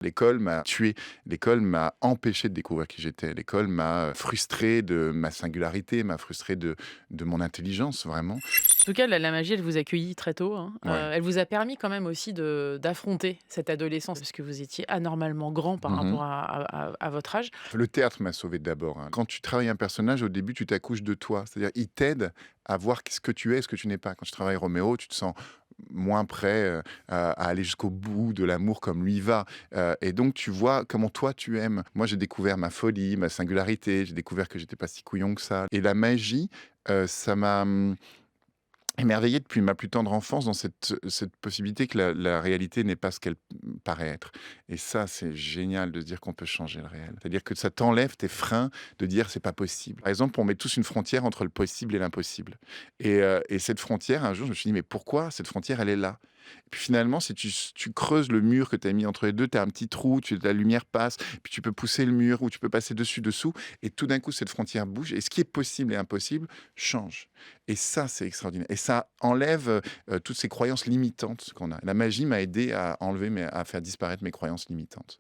L'école m'a tué, l'école m'a empêché de découvrir qui j'étais, l'école m'a frustré de ma singularité, m'a frustré de mon intelligence vraiment. En tout cas, la magie, elle vous a accueilli très tôt, hein. Ouais. Elle vous a permis quand même aussi d'affronter cette adolescence parce que vous étiez anormalement grand par Mmh. rapport à votre âge. Le théâtre m'a sauvé d'abord, hein. Quand tu travailles un personnage, au début, tu t'accouches de toi. C'est-à-dire, il t'aide à voir ce que tu es et ce que tu n'es pas. Quand tu travailles Roméo, tu te sens moins prêt, à aller jusqu'au bout de l'amour comme lui va, et donc tu vois comment toi tu aimes. Moi, j'ai découvert ma folie, ma singularité, j'ai découvert que j'étais pas si couillon que ça et la magie, ça m'a, émerveillé depuis ma plus tendre enfance dans cette possibilité que la réalité n'est pas ce qu'elle paraît être et ça, c'est génial de se dire qu'on peut changer le réel. C'est-à-dire que ça t'enlève tes freins de dire: «C'est pas possible». Par exemple, on met tous une frontière entre le possible et l'impossible et cette frontière, un jour, je me suis dit: «Mais pourquoi cette frontière, elle est là?» Et puis finalement, si tu creuses le mur que tu as mis entre les 2, tu as un petit trou, la lumière passe, puis tu peux pousser le mur ou tu peux passer dessus, dessous et tout d'un coup, cette frontière bouge et ce qui est possible et impossible change. Et ça, c'est extraordinaire et ça enlève, toutes ces croyances limitantes qu'on a. La magie m'a aidé à enlever à faire disparaître mes croyances limitantes.